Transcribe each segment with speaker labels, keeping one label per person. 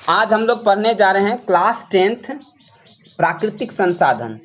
Speaker 1: आज हम लोग पढ़ने जा रहे हैं क्लास 10th प्राकृतिक संसाधन।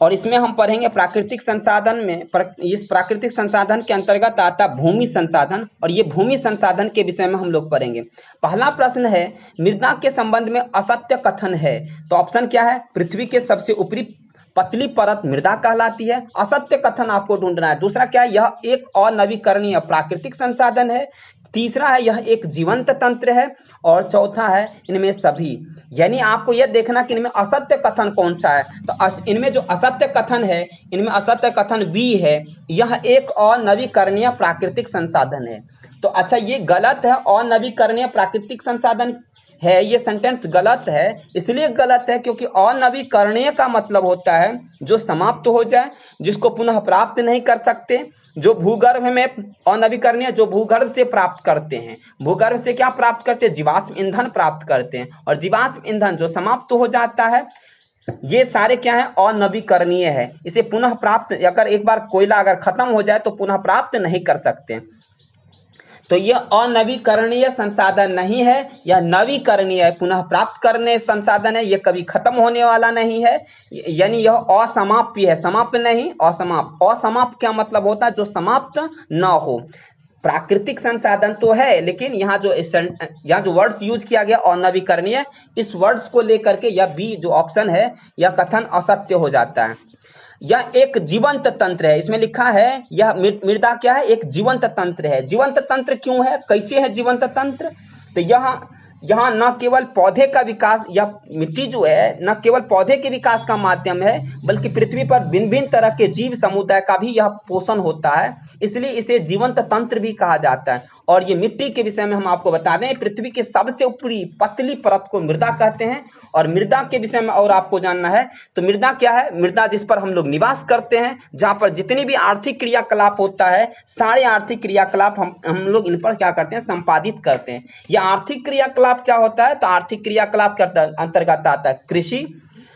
Speaker 1: और इसमें हम पढ़ेंगे प्राकृतिक संसाधन में इस प्राकृतिक संसाधन के अंतर्गत आता भूमि संसाधन, और ये भूमि संसाधन के विषय में हम लोग पढ़ेंगे। पहला प्रश्न है, मृदा के संबंध में असत्य कथन है। तो ऑप्शन क्या है? पृथ्वी के सबसे ऊपरी पतली परत मृदा कहलाती है। असत्य कथन आपको ढूंढना है। दूसरा क्या है? यह एक अनवीकरणीय प्राकृतिक संसाधन है। तीसरा है, यह एक जीवंत तंत्र है। और चौथा है, इनमें सभी। यानी आपको यह देखना कि इनमें असत्य कथन कौन सा है। तो इनमें जो असत्य कथन है, इनमें असत्य कथन बी है, यह एक अनवीकरणीय प्राकृतिक संसाधन है। तो अच्छा, ये गलत है। अनवीकरणीय प्राकृतिक संसाधन है, ये सेंटेंस गलत है। इसलिए गलत है क्योंकि अनवीकरणीय का मतलब होता है जो समाप्त हो जाए, जिसको पुनः प्राप्त नहीं कर सकते। जो भूगर्भ में अनवीकरणीय, जो भूगर्भ से प्राप्त करते हैं। भूगर्भ से क्या प्राप्त करते हैं? जीवाश्म ईंधन प्राप्त करते हैं। और जीवाश्म ईंधन जो समाप्त हो जाता है, ये सारे क्या है? अनवीकरणीय है। इसे पुनः प्राप्त, अगर एक बार कोयला अगर खत्म हो जाए तो पुनः प्राप्त नहीं कर सकते। तो यह अनवीकरणीय संसाधन नहीं है, यह नवीकरणीय है, पुनः प्राप्त करने संसाधन है। यह कभी खत्म होने वाला नहीं है, यानी यह असमाप्य है। समाप्त नहीं, असमाप्त। असमाप्त क्या मतलब होता है? जो समाप्त न हो। प्राकृतिक संसाधन तो है, लेकिन यहाँ जो वर्ड्स यूज किया गया अनवीकरणीय, इस वर्ड्स को लेकर के यह बी जो ऑप्शन है, यह कथन असत्य हो जाता है। यह एक जीवंत तंत्र है। इसमें लिखा है यह मृदा क्या है? एक जीवंत तंत्र है। जीवंत तंत्र क्यों है? कैसे है जीवंत तंत्र? तो यहाँ न केवल पौधे का विकास, यह मिट्टी जो है न केवल पौधे के विकास का माध्यम है, बल्कि पृथ्वी पर भिन्न भिन्न तरह के जीव समुदाय का भी यह पोषण होता है। इसलिए इसे जीवंत तंत्र भी कहा जाता है। और ये मिट्टी के विषय में हम आपको बता दें, पृथ्वी के सबसे ऊपरी पतली परत को मृदा कहते हैं। और मृदा के विषय में और आपको जानना है तो मृदा क्या है? मृदा जिस पर हम लोग निवास करते हैं, जहां पर जितनी भी आर्थिक क्रियाकलाप होता है, सारे आर्थिक क्रियाकलाप हम लोग इन पर क्या करते हैं? संपादित करते हैं। यह आर्थिक क्रियाकलाप क्या होता है? तो आर्थिक क्रियाकलाप के अंतर्गत आता है कृषि,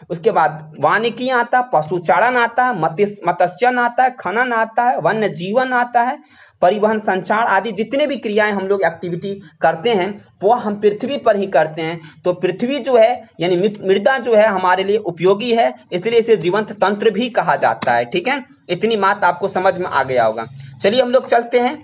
Speaker 1: उसके बाद वानिकी आता है, पशुचारण आता है, मत्स्यन आता है, खनन आता है, वन्य जीवन आता है, परिवहन, संचार आदि जितने भी क्रियाएं हम लोग एक्टिविटी करते हैं, वो हम पृथ्वी पर ही करते हैं। तो पृथ्वी जो है, यानी मृदा जो है, हमारे लिए उपयोगी है। इसलिए इसे जीवंत तंत्र भी कहा जाता है। ठीक है, इतनी बात आपको समझ में आ गया होगा। चलिए हम लोग चलते हैं।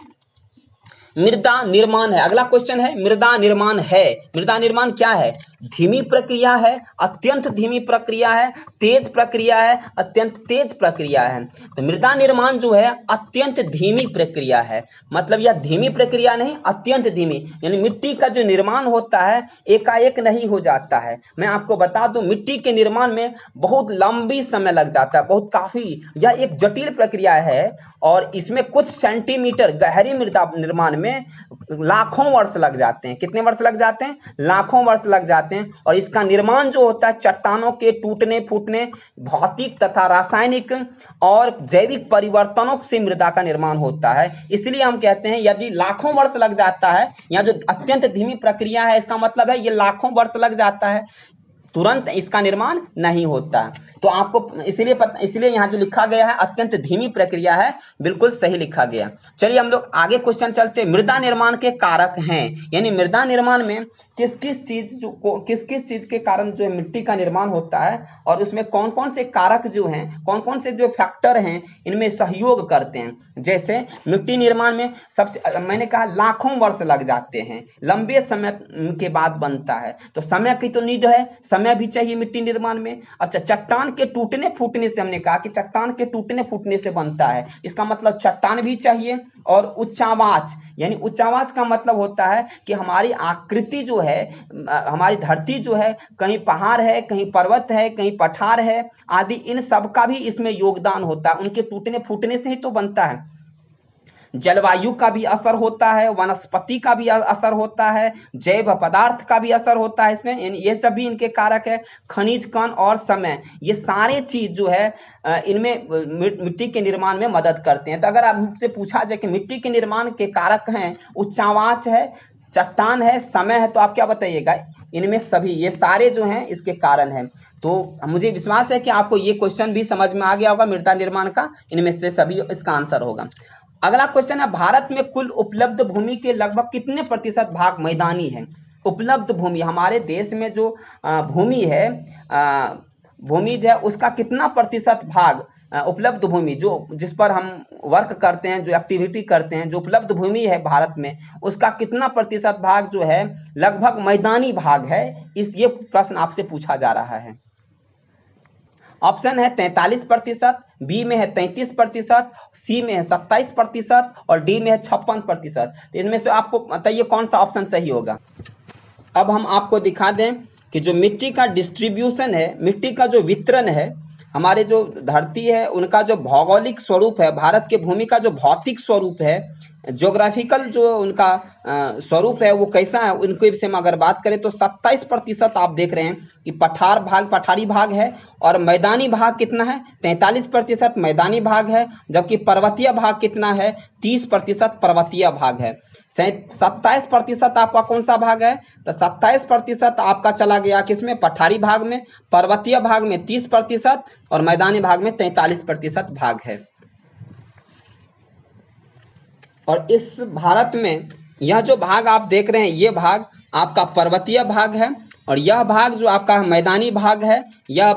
Speaker 1: मृदा निर्माण है, अगला क्वेश्चन है। मृदा निर्माण है, मृदा निर्माण क्या है? धीमी प्रक्रिया है, अत्यंत धीमी प्रक्रिया है, तेज प्रक्रिया है, अत्यंत तेज प्रक्रिया है। तो मृदा निर्माण जो है अत्यंत धीमी प्रक्रिया है। मतलब यह धीमी प्रक्रिया नहीं, अत्यंत धीमी। यानी मिट्टी का जो निर्माण होता है एकाएक नहीं हो जाता है। मैं आपको बता दूं, मिट्टी के निर्माण में बहुत लंबी समय लग जाता है, बहुत काफी। यह एक जटिल प्रक्रिया है और इसमें कुछ सेंटीमीटर गहरी मृदा निर्माण में लाखों वर्ष लग जाते हैं। कितने वर्ष लग जाते हैं? लाखों वर्ष लग जाते हैं। और इसका निर्माण जो होता है चट्टानों के टूटने फूटने, भौतिक तथा रासायनिक और जैविक परिवर्तनों से मृदा का निर्माण होता है। इसलिए हम कहते हैं यदि लाखों वर्ष लग जाता है, या जो अत्यंत धीमी प्रक्रिया है, इसका मतलब है ये लाखों वर्ष लग जाता है, तुरंत इसका निर्माण नहीं होता। तो आपको इसलिए यहाँ जो लिखा गया है अत्यंत धीमी प्रक्रिया है, बिल्कुल सही लिखा गया। चलिए हम लोग आगे क्वेश्चन चलते हैं। मृदा निर्माण के कारक हैं, यानी मृदा निर्माण में किस किस चीज के कारण जो है मिट्टी का निर्माण होता है, और उसमें कौन कौन से कारक जो हैं, कौन कौन से जो फैक्टर हैं, इनमें सहयोग करते हैं। जैसे मिट्टी निर्माण में सबसे मैंने कहा लाखों वर्ष लग जाते हैं, लंबे समय के बाद बनता है। तो समय की तो नीड है, समय भी चाहिए मिट्टी निर्माण में। अच्छा, चट्टान के टूटने फूटने से, हमने कहा कि चट्टान के टूटने फूटने से बनता है, इसका मतलब चट्टान भी चाहिए। और उच्चावाच, यानी उच्चावाच का मतलब होता है कि हमारी आकृति जो है, हमारी धरती जो है, कहीं पहाड़ है, कहीं पर्वत है, कहीं पठार है आदि, इन सब का भी इसमें योगदान होता है। उनके टूटने फूटने से ही तो बनता है। जलवायु का भी असर होता है, वनस्पति का भी असर होता है, जैव पदार्थ का भी असर होता है इसमें, यानी ये सब भी इनके कारक है। खनिज कण और समय, ये सारे चीज जो है इनमें मिट्टी के निर्माण में मदद करते हैं। तो अगर आपसे पूछा जाए कि मिट्टी के निर्माण के कारक हैं, उच्चावाच है, चट्टान है, समय है, तो आप क्या बताइएगा? इनमें सभी, ये सारे जो हैं इसके कारण हैं। तो मुझे विश्वास है कि आपको ये क्वेश्चन भी समझ में आ गया होगा मृदा निर्माण का, इनमें से सभी इसका आंसर होगा। अगला क्वेश्चन है, भारत में कुल उपलब्ध भूमि के लगभग कितने प्रतिशत भाग मैदानी है? उपलब्ध भूमि, हमारे देश में जो भूमि है, भूमि जो है उसका कितना प्रतिशत भाग, उपलब्ध भूमि जो जिस पर हम वर्क करते हैं, जो एक्टिविटी करते हैं, जो उपलब्ध भूमि है भारत में, उसका कितना प्रतिशत भाग जो है लगभग मैदानी भाग है, ये प्रश्न आपसे पूछा जा रहा है। ऑप्शन है 43%, बी में है 33%, सी में है 27% और डी में है 56%। तो इनमें से आपको बताइए कौन सा ऑप्शन सही होगा। अब हम आपको दिखा दें कि जो मिट्टी का डिस्ट्रीब्यूशन है, मिट्टी का जो वितरण है, हमारे जो धरती है उनका जो भौगोलिक स्वरूप है, भारत के भूमि का जो भौतिक स्वरूप है, ज्योग्राफिकल जो उनका स्वरूप है वो कैसा है, उनके विषय में अगर बात करें तो 27% आप देख रहे हैं कि पठारी भाग है, और मैदानी भाग कितना है, 43% मैदानी भाग है, जबकि पर्वतीय भाग कितना है, 30% पर्वतीय भाग है। 27% आपका कौन सा भाग है, तो 27% आपका चला गया किसमें, पठारी भाग में, पर्वतीय भाग में 30% और मैदानी भाग में 43% भाग है। और इस भारत में यह जो भाग आप देख रहे हैं, ये भाग आपका पर्वतीय भाग है, और यह भाग जो आपका मैदानी भाग है यह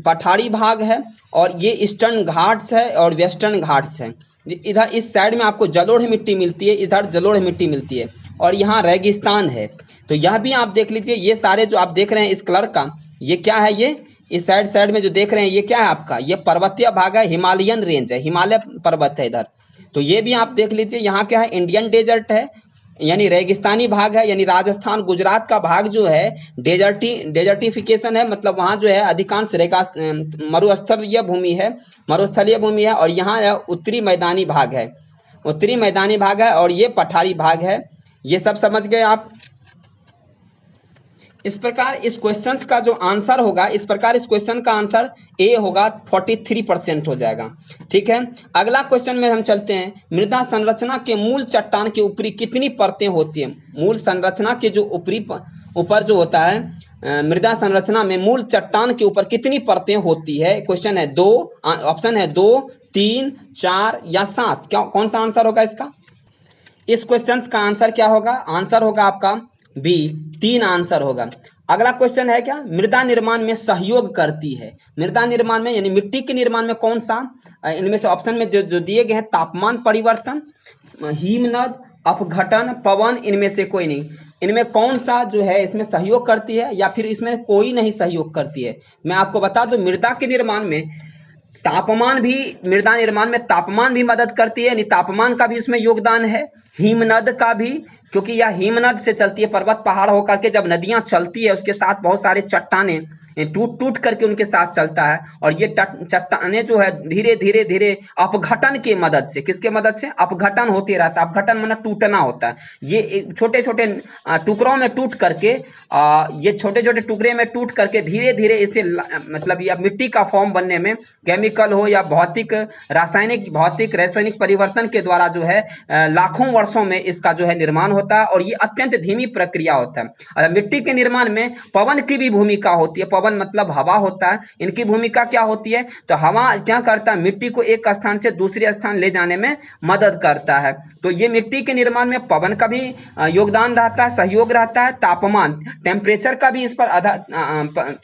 Speaker 1: पठारी भाग है, और ये ईस्टर्न घाट्स है और वेस्टर्न घाट्स है। इधर इस साइड में आपको जलोढ़ मिट्टी मिलती है, इधर जलोढ़ मिट्टी मिलती है, और यहाँ रेगिस्तान है। तो यह भी आप देख लीजिए, ये सारे जो आप देख रहे हैं इस कलर का, ये क्या है, ये इस साइड में जो देख रहे हैं ये क्या है आपका, ये पर्वतीय भाग है, हिमालयन रेंज है, हिमालय पर्वत है इधर। तो ये भी आप देख लीजिए, यहाँ क्या है, इंडियन डेजर्ट है, यानी रेगिस्तानी भाग है, यानी राजस्थान गुजरात का भाग जो है डेजर्टिफिकेशन है, मतलब वहाँ जो है अधिकांश मरुस्थलीय भूमि है, और यहाँ उत्तरी मैदानी भाग है, और ये पठारी भाग है। ये सब समझ गए आप। इस प्रकार इस क्वेश्चन का जो आंसर होगा, इस प्रकार इस क्वेश्चन का आंसर ए होगा, 43% हो जाएगा। ठीक है, अगला क्वेश्चन में हम चलते हैं। मृदा संरचना के मूल चट्टान के ऊपरी कितनी परतें होती हैं। मूल संरचना के जो ऊपर जो होता है मृदा संरचना में, मूल चट्टान के ऊपर कितनी परतें होती है। क्वेश्चन है 2, ऑप्शन है 2, 3, 4 या 7। क्या कौन सा आंसर होगा इसका। इस क्वेश्चन का आंसर क्या होगा, आंसर होगा आपका बी, 3 आंसर होगा। अगला क्वेश्चन है क्या, मृदा निर्माण में सहयोग करती है। मृदा निर्माण में यानी मिट्टी के निर्माण में कौन सा, इनमें से ऑप्शन में जो दिए गए हैं, तापमान परिवर्तन, हिमनद, अपघटन, पवन, इनमें से कोई नहीं। इनमें कौन सा जो है इसमें सहयोग करती है, या फिर इसमें कोई नहीं सहयोग करती है। मैं आपको बता दूं, मृदा के निर्माण में तापमान भी, मृदा निर्माण में तापमान भी मदद करती है, यानी तापमान का भी उसमें योगदान है, हिमनद का भी, क्योंकि यह हिमनद से चलती है, पर्वत पहाड़ होकर के जब नदियां चलती है उसके साथ बहुत सारे चट्टाने टूट करके उनके साथ चलता है, और ये चट्टाने जो है धीरे धीरे धीरे अपघटन के मदद से, किसके मदद से, अपघटन होते रहता है। अपघटन माना टूटना होता है। ये छोटे छोटे टुकड़ों में टूट करके, ये छोटे छोटे टुकड़े में टूट करके धीरे धीरे इसे मतलब यह मिट्टी का फॉर्म बनने में, केमिकल हो या भौतिक रासायनिक परिवर्तन के द्वारा जो है लाखों वर्षों में इसका जो है निर्माण होता है, और ये अत्यंत धीमी प्रक्रिया होता है। मिट्टी के निर्माण में पवन की भी भूमिका होती है। पवन मतलब हवा होता है। इनकी भूमिका क्या होती है, तो हवा क्या करता है, मिट्टी को एक स्थान से दूसरे स्थान ले जाने में मदद करता है। तो ये मिट्टी के निर्माण में पवन का भी योगदान रहता है, सहयोग रहता है। तापमान, टेम्परेचर का भी इस पर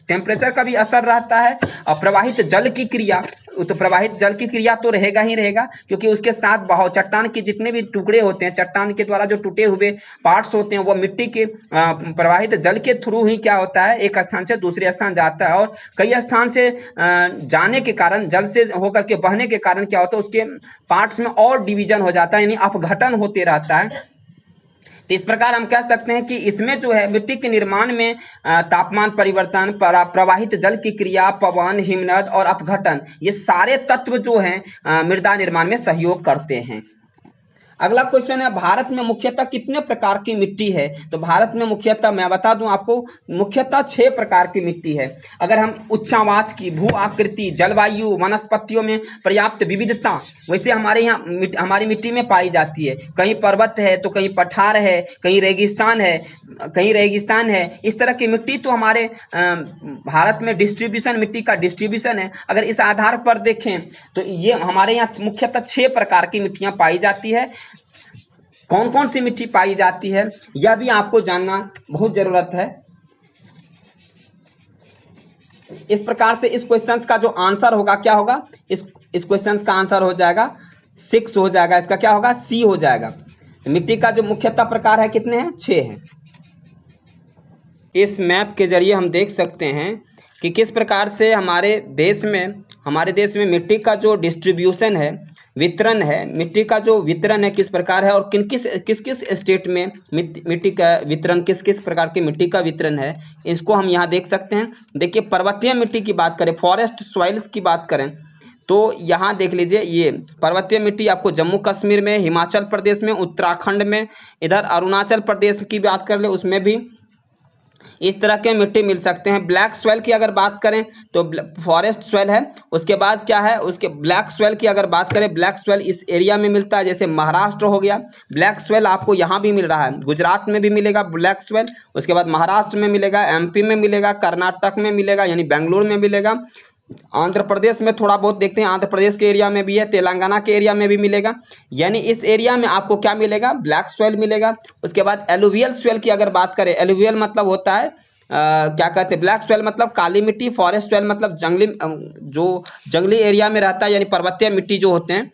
Speaker 1: टेम्परेचर का भी असर रहता है। और प्रवाहित जल की क्रिया, तो प्रवाहित जल की क्रिया तो रहेगा ही रहेगा, क्योंकि उसके साथ बहाव, चट्टान के जितने भी टुकड़े होते हैं, चट्टान के द्वारा जो टूटे हुए पार्ट्स होते हैं, वो मिट्टी के प्रवाहित जल के थ्रू ही क्या होता है, एक स्थान से दूसरे स्थान जाता है। और कई स्थान से जाने के कारण, जल से होकर के बहने के कारण क्या होता है, उसके पार्ट्स में और डिवीजन हो जाता है, यानी अपघटन होते रहता है। तो इस प्रकार हम कह सकते हैं कि इसमें जो है मिट्टी के निर्माण में तापमान परिवर्तन, प्रवाहित जल की क्रिया, पवन, हिमनद और अपघटन, ये सारे तत्व जो हैं मृदा निर्माण में सहयोग करते हैं। अगला क्वेश्चन है, भारत में मुख्यतः कितने प्रकार की मिट्टी है। तो भारत में मुख्यतः, मैं बता दूं आपको, मुख्यतः 6 प्रकार की मिट्टी है। अगर हम उच्चावाच की, भू आकृति, जलवायु, वनस्पतियों में पर्याप्त विविधता, वैसे हमारे यहाँ हमारी मिट्टी में पाई जाती है। कहीं पर्वत है तो कहीं पठार है, कहीं रेगिस्तान है, इस तरह की मिट्टी तो हमारे भारत में डिस्ट्रीब्यूशन, मिट्टी का डिस्ट्रीब्यूशन है। अगर इस आधार पर देखें तो ये हमारे यहाँ मुख्यतः 6 प्रकार की मिट्टियां पाई जाती है। कौन कौन सी मिट्टी पाई जाती है, यह भी आपको जानना बहुत जरूरत है। इस प्रकार से इस क्वेश्चन का जो आंसर होगा क्या होगा, इस क्वेश्चन का आंसर हो जाएगा 6 हो जाएगा, इसका क्या होगा, सी हो जाएगा। मिट्टी का जो मुख्यतः प्रकार है कितने हैं, 6 हैं। इस मैप के जरिए हम देख सकते हैं कि किस प्रकार से हमारे देश में मिट्टी का जो डिस्ट्रीब्यूशन है, वितरण है, मिट्टी का जो वितरण है किस प्रकार है, और किस किस स्टेट में मिट्टी का वितरण, किस किस प्रकार की मिट्टी का वितरण है, इसको हम यहाँ देख सकते हैं। देखिए पर्वतीय मिट्टी की बात करें, फॉरेस्ट सॉइल्स की बात करें, तो यहाँ देख लीजिए ये पर्वतीय मिट्टी आपको जम्मू कश्मीर में, हिमाचल प्रदेश में, उत्तराखंड में, इधर अरुणाचल प्रदेश की बात कर ले उसमें भी इस तरह के मिट्टी मिल सकते हैं। ब्लैक सॉइल की अगर बात करें तो फॉरेस्ट सॉइल है। उसके बाद क्या है, उसके ब्लैक सॉइल की अगर बात करें, ब्लैक सॉइल इस एरिया में मिलता है, जैसे महाराष्ट्र हो गया, ब्लैक सॉइल आपको यहाँ भी मिल रहा है, गुजरात में भी मिलेगा ब्लैक सॉइल, उसके बाद महाराष्ट्र में मिलेगा, एमपी में मिलेगा, कर्नाटक में मिलेगा यानी बेंगलुरु में मिलेगा, आंध्र प्रदेश में थोड़ा बहुत देखते हैं, आंध्र प्रदेश के एरिया में भी है, तेलंगाना के एरिया में भी मिलेगा, यानी इस एरिया में आपको क्या मिलेगा, ब्लैक सॉइल मिलेगा। उसके बाद एलुवियल सॉइल की अगर बात करें, एलुवियल मतलब होता है क्या कहते हैं, ब्लैक सॉइल मतलब काली मिट्टी, फॉरेस्ट सॉइल मतलब जो जंगली एरिया में रहता है, यानी पर्वतीय मिट्टी जो होते हैं,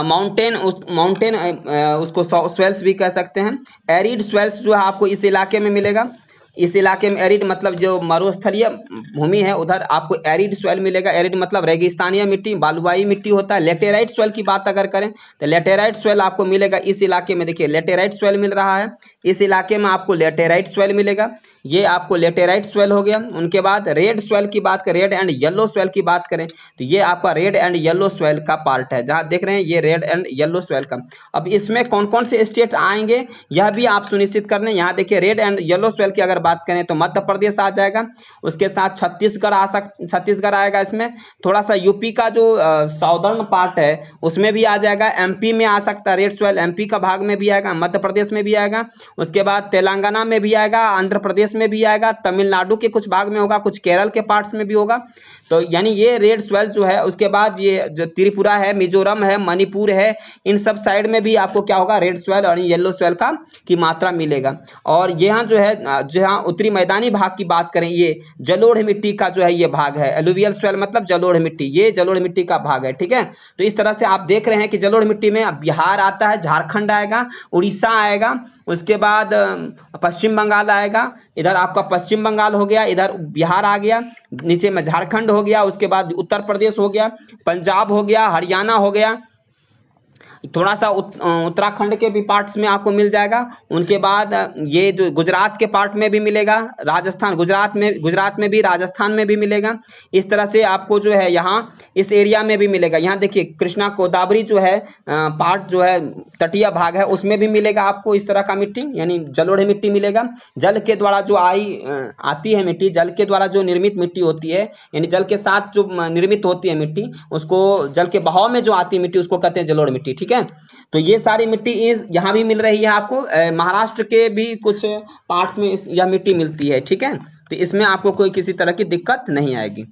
Speaker 1: माउंटेन उसको सॉइल्स भी कह सकते हैं। एरिड सॉइल्स जो है आपको इस इलाके में मिलेगा, इस इलाके में एरिड मतलब जो मरुस्थलीय भूमि है उधर आपको एरिड सॉइल मिलेगा। एरिड मतलब रेगिस्तानीय मिट्टी, बालुवाई मिट्टी होता है। लेटेराइट सॉइल की बात अगर करें तो लेटेराइट सॉइल आपको मिलेगा इस इलाके में, देखिए लेटेराइट सॉइल मिल रहा है, इस इलाके में आपको लेटेराइट सॉइल मिलेगा, ये आपको लेटेराइट सॉइल हो गया। उनके बाद रेड सॉइल की बात करें, रेड एंड येलो सॉइल की बात करें तो ये आपका रेड एंड येलो सॉइल का पार्ट है, जहां देख रहे हैं ये रेड एंड येलो सॉइल का। अब इसमें कौन कौन से स्टेट आएंगे यह भी आप सुनिश्चित कर लें। यहाँ देखिए रेड एंड येलो सॉइल की अगर बात करें तो मध्य प्रदेश आ जाएगा, उसके साथ छत्तीसगढ़ आएगा, इसमें थोड़ा सा यूपी का जो साउदर्न पार्ट है उसमें भी आ जाएगा, एमपी में आ सकता है रेड सॉइल, एमपी का भाग में भी आएगा, मध्य प्रदेश में भी आएगा, उसके बाद तेलंगाना में भी आएगा, आंध्र प्रदेश में भी आएगा, तमिलनाडु के कुछ भाग में होगा, कुछ केरल के पार्ट्स में भी होगा। तो यानी ये रेड सॉइल जो है, उसके बाद ये जो त्रिपुरा है, मिजोरम है, मणिपुर है, इन सब साइड में भी आपको क्या होगा, रेड सॉइल और येलो सॉइल का की मात्रा मिलेगा। और यहाँ जो है, जहाँ उत्तरी मैदानी भाग की बात करें, ये जलोढ़ मिट्टी का जो है ये भाग है, एलुवियल सॉइल मतलब जलोढ़ मिट्टी, ये जलोढ़ मिट्टी का भाग है, ठीक है। तो इस तरह से आप देख रहे हैं कि जलोढ़ मिट्टी में बिहार आता है, झारखंड आएगा, उड़ीसा आएगा, उसके बाद पश्चिम बंगाल आएगा, इधर आपका पश्चिम बंगाल हो गया, इधर बिहार आ गया, नीचे में झारखंड हो गया, उसके बाद उत्तर प्रदेश हो गया, पंजाब हो गया, हरियाणा हो गया, थोड़ा सा उत्तराखंड के भी पार्ट्स में आपको मिल जाएगा। उनके बाद ये जो गुजरात के पार्ट में भी मिलेगा, राजस्थान, गुजरात में भी, राजस्थान में भी मिलेगा। इस तरह से आपको जो है यहाँ इस एरिया में भी मिलेगा। यहाँ देखिए कृष्णा गोदावरी जो है पार्ट जो है तटीय भाग है, उसमें भी मिलेगा आपको इस तरह का मिट्टी, यानी जलोढ़ मिट्टी मिलेगा। जल के द्वारा जो आती है मिट्टी, जल के द्वारा जो निर्मित मिट्टी होती है, यानी जल के साथ जो निर्मित होती है मिट्टी, उसको जल के बहाव में जो आती है मिट्टी उसको कहते हैं जलोढ़ मिट्टी, ठीक है। तो ये सारी मिट्टी यहाँ भी मिल रही है आपको, महाराष्ट्र के भी कुछ पार्ट्स में यह मिट्टी मिलती है, ठीक है। तो इसमें आपको कोई किसी तरह की दिक्कत नहीं आएगी।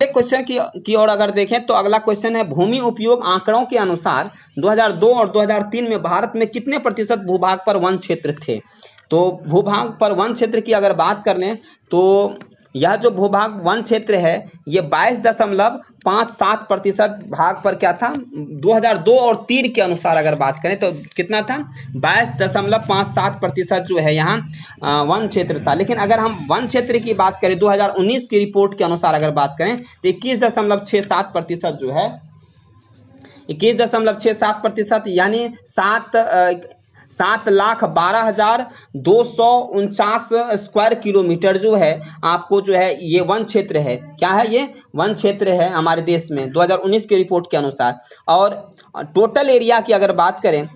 Speaker 1: एक क्वेश्चन की ओर अगर देखें तो अगला क्वेश्चन है, भूमि उपयोग आंकड़ों के अनुसार 2002 और 2003 में भारत में कितने प्रतिशत भूभाग पर वन क्षेत्र थे। तो भूभाग पर वन क्षेत्र की अगर बात कर लें तो यह जो भूभाग वन क्षेत्र है ये 22.57% भाग पर क्या था, 2002 और 3 के अनुसार अगर बात करें तो कितना था, 22.57% जो है यहाँ वन क्षेत्र था। लेकिन अगर हम वन क्षेत्र की बात करें 2019 की रिपोर्ट के अनुसार अगर बात करें तो 21.67% जो है, 21.67% यानी 7,12,249 स्क्वायर किलोमीटर जो है आपको जो है ये वन क्षेत्र है। क्या है, ये वन क्षेत्र है हमारे देश में 2019 की रिपोर्ट के अनुसार। और टोटल एरिया की अगर बात करें,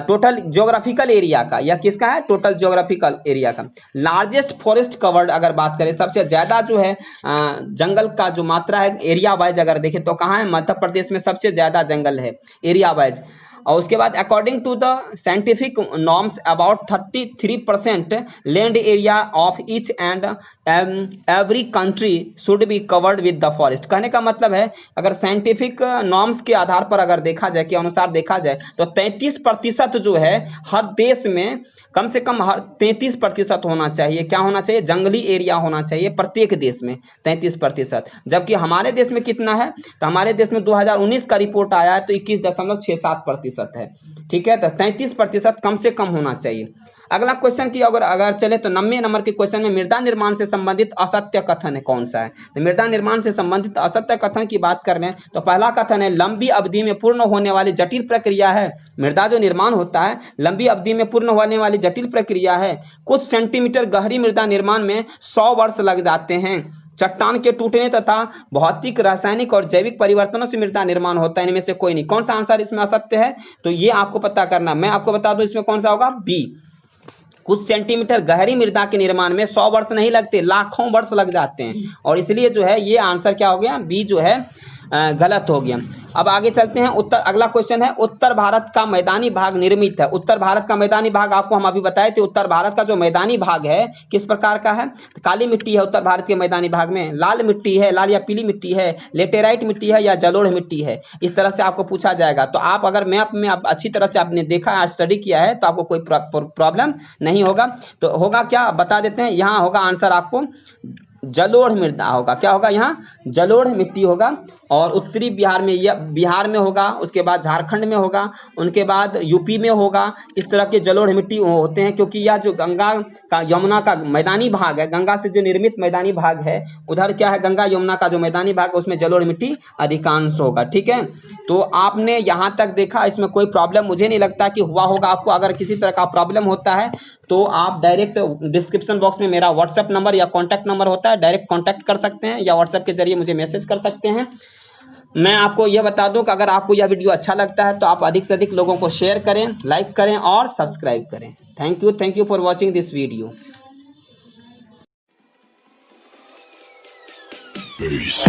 Speaker 1: टोटल ज्योग्राफिकल एरिया का, या किसका है, टोटल ज्योग्राफिकल एरिया का। लार्जेस्ट फॉरेस्ट कवर्ड अगर बात करें, सबसे ज्यादा जो है जंगल का जो मात्रा है एरिया वाइज अगर देखें तो कहाँ है, मध्य प्रदेश में सबसे ज्यादा जंगल है एरिया वाइज। और उसके बाद according to the scientific norms about 33% land area of each and every country should be covered with the forest. कहने का मतलब है अगर साइंटिफिक नॉर्म्स के आधार पर अगर देखा जाए, के अनुसार देखा जाए, तो 33% जो है हर देश में कम से कम हर 33% होना चाहिए। क्या होना चाहिए? जंगली एरिया होना चाहिए प्रत्येक देश में 33%। जबकि हमारे देश में कितना है? तो हमारे देश में 2019 का रिपोर्ट आया है तो 21.67% है। ठीक है, तो 33% कम से कम होना चाहिए। अगला क्वेश्चन की अगर चले तो 90 नंबर के क्वेश्चन में मृदा निर्माण से संबंधित असत्य कथन है कौन सा है? तो मृदा निर्माण से संबंधित असत्य कथन की बात कर लें तो पहला कथन है लंबी अवधि में पूर्ण होने वाली जटिल प्रक्रिया है। मृदा जो निर्माण होता है लंबी अवधि में पूर्ण होने वाली जटिल प्रक्रिया है। कुछ सेंटीमीटर गहरी मृदा निर्माण में 100 वर्ष लग जाते हैं। चट्टान के टूटने तथा भौतिक, रासायनिक और जैविक परिवर्तनों से मृदा निर्माण होता है। इनमें से कोई नहीं। कौन सा आंसर इसमें असत्य है? तो ये आपको पता करना। मैं आपको बता दूं इसमें कौन सा होगा? बी। कुछ सेंटीमीटर गहरी मृदा के निर्माण में 100 वर्ष नहीं लगते, लाखों वर्ष लग जाते हैं। और इसलिए जो है ये आंसर क्या हो गया? बी जो है गलत हो गया। अब आगे चलते हैं। अगला क्वेश्चन है उत्तर भारत का मैदानी भाग निर्मित है। उत्तर भारत का मैदानी भाग आपको हम अभी बताए थे। उत्तर भारत का जो मैदानी भाग है किस प्रकार का है? तो काली मिट्टी है उत्तर भारत के मैदानी भाग में, लाल मिट्टी है, लाल या पीली मिट्टी है, लेटेराइट मिट्टी है या जलोढ़ मिट्टी है। इस तरह से आपको पूछा जाएगा। तो आप अगर मैप में आप अच्छी तरह से आपने देखा है, स्टडी किया है, तो आपको कोई प्रॉब्लम नहीं होगा। तो होगा क्या बता देते हैं। यहाँ होगा आंसर आपको जलोढ़ मृदा होगा। क्या होगा? यहाँ जलोढ़ मिट्टी होगा। और उत्तरी बिहार में, या बिहार में होगा, उसके बाद झारखंड में होगा, उनके बाद यूपी में होगा। इस तरह के जलोढ़ मिट्टी होते हैं क्योंकि यह जो गंगा का यमुना का मैदानी भाग है, गंगा से जो निर्मित मैदानी भाग है, उधर क्या है गंगा यमुना का जो मैदानी भाग है उसमें जलोढ़ मिट्टी अधिकांश होगा। ठीक है, तो आपने यहाँ तक देखा, इसमें कोई प्रॉब्लम मुझे नहीं लगता कि हुआ होगा आपको। अगर किसी तरह का प्रॉब्लम होता है तो आप डायरेक्ट डिस्क्रिप्शन बॉक्स में मेरा व्हाट्सएप नंबर या कॉन्टैक्ट नंबर होता है, डायरेक्ट कॉन्टैक्ट कर सकते हैं या व्हाट्सएप के जरिए मुझे मैसेज कर सकते हैं। मैं आपको यह बता दूं कि अगर आपको यह वीडियो अच्छा लगता है तो आप अधिक से अधिक लोगों को शेयर करें, लाइक करें और सब्सक्राइब करें। Thank you for watching this video. Peace.